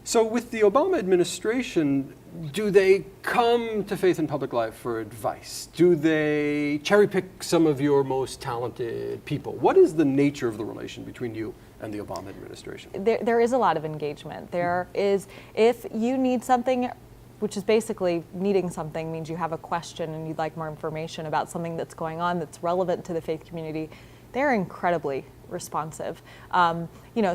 So with the Obama administration, do they come to Faith in Public Life for advice? Do they cherry pick some of your most talented people? What is the nature of the relation between you and the Obama administration? There is a lot of engagement. There is, if you need something, which is basically needing something means you have a question and you'd like more information about something that's going on that's relevant to the faith community, they're incredibly responsive.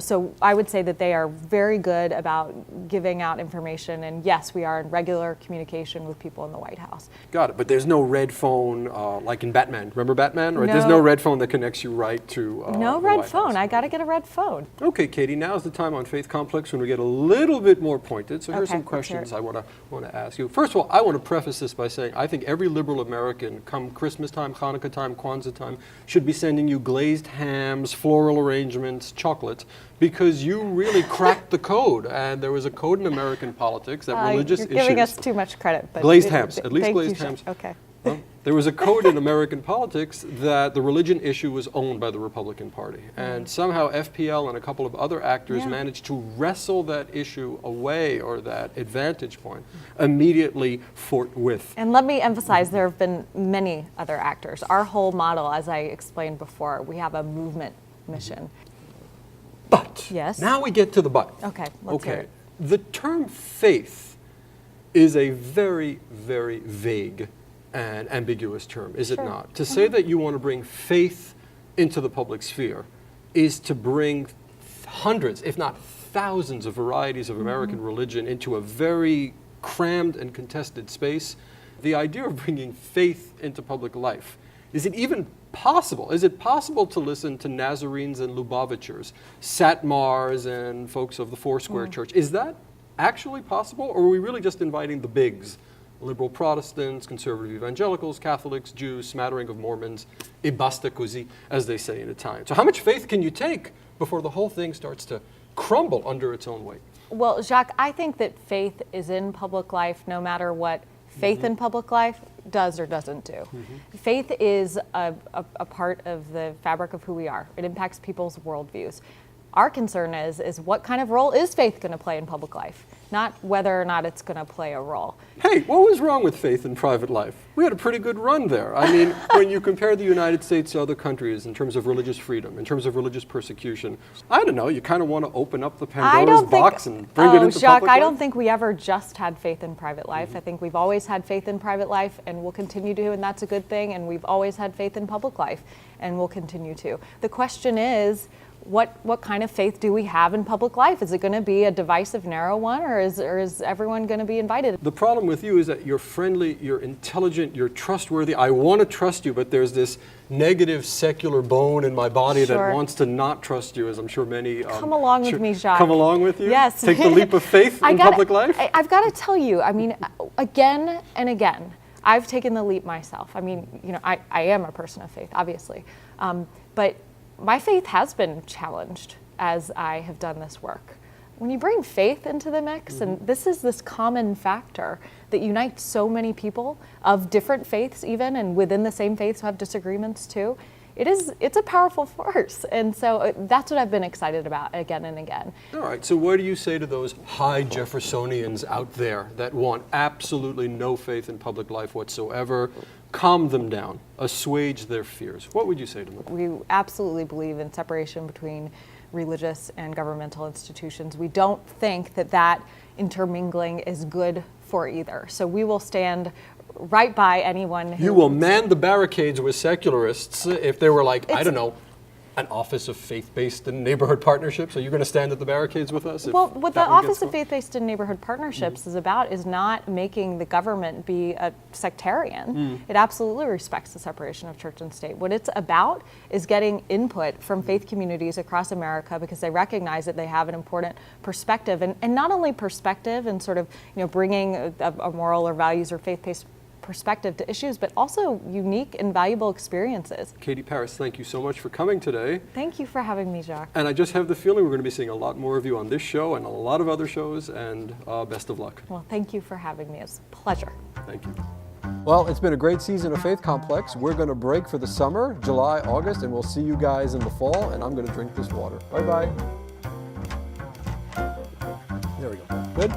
So I would say that they are very good about giving out information, and yes, we are in regular communication with people in the White House. Got it, but there's no red phone like in Batman. Remember Batman? Right? No. There's no red phone that connects you right to No the red White phone. House. I got to get a red phone. Okay, Katie, now's the time on Faith Complex when we get a little bit more pointed. So here's Okay, some questions I want to ask you. First of all, I want to preface this by saying I think every liberal American, come Christmas time, Hanukkah time, Kwanzaa time, should be sending you glazed hams, floral arrangements, chocolate, because you really cracked the code. And there was a code in American politics that religious You're issues... giving us too much credit. But glazed hams, at least thank glazed you, hams. Okay. Well, there was a code in American politics that the religion issue was owned by the Republican Party. And somehow FPL and a couple of other actors managed to wrestle that issue away, or that advantage point, immediately forthwith. And let me emphasize, there have been many other actors. Our whole model, as I explained before, we have a movement mission. But, Yes. now we get to the but. Okay, let's hear it. The term faith is a very, very vague and ambiguous term, is it Sure. not? To say that you want to bring faith into the public sphere is to bring hundreds, if not thousands, of varieties of American religion into a very crammed and contested space. The idea of bringing faith into public life, is it even possible? Is it possible to listen to Nazarenes and Lubavitchers, Satmars and folks of the Foursquare Church? Is that actually possible, or are we really just inviting the bigs? Liberal Protestants, conservative evangelicals, Catholics, Jews, smattering of Mormons, e basta così, as they say in Italian. So how much faith can you take before the whole thing starts to crumble under its own weight? Well, Jacques, I think that faith is in public life no matter what faith in public life does or doesn't do. Faith is a part of the fabric of who we are. It impacts people's worldviews. Our concern is what kind of role is faith going to play in public life, not whether or not it's going to play a role. Hey, what was wrong with faith in private life? We had a pretty good run there. I mean, when you compare the United States to other countries in terms of religious freedom, in terms of religious persecution, I don't know, you kind of want to open up the Pandora's box and bring it into Jacques, public I life? don't think we ever just had faith in private life. I think we've always had faith in private life, and we'll continue to, and that's a good thing, and we've always had faith in public life, and we'll continue to. The question is, what kind of faith do we have in public life? Is it going to be a divisive, narrow one, or is everyone going to be invited? The problem with you is that you're friendly, you're intelligent, you're trustworthy. I want to trust you, but there's this negative secular bone in my body Sure. that wants to not trust you, as I'm sure many... Come along with me, Jacques. Come along with you? Yes. Take the leap of faith in public life? I've got to tell you, I mean, again and again, I've taken the leap myself. I mean, I am a person of faith, obviously. But my faith has been challenged as I have done this work. When you bring faith into the mix, and this is this common factor that unites so many people of different faiths even, and within the same faiths who have disagreements too, it's a powerful force. And so that's what I've been excited about again and again. All right, so what do you say to those high Jeffersonians out there that want absolutely no faith in public life whatsoever? Calm them down, assuage their fears. What would you say to them? We absolutely believe in separation between religious and governmental institutions. We don't think that intermingling is good for either. So we will stand right by anyone who... You will man the barricades with secularists if they were like, I don't know, an Office of Faith-Based and Neighborhood Partnerships. Are you going to stand at the barricades with us? Well, what the Office of Faith-Based and Neighborhood Partnerships is about is not making the government be a sectarian. It absolutely respects the separation of church and state. What it's about is getting input from faith communities across America, because they recognize that they have an important perspective, and not only perspective and sort of bringing a moral or values or faith-based perspective to issues, but also unique and valuable experiences. Katie Paris, thank you so much for coming today. Thank you for having me, Jacques. And I just have the feeling we're going to be seeing a lot more of you on this show and a lot of other shows, and best of luck. Well, thank you for having me. It's a pleasure. Thank you. Well, it's been a great season of Faith Complex. We're going to break for the summer, July, August, and we'll see you guys in the fall, and I'm going to drink this water. Bye-bye. There we go. Good?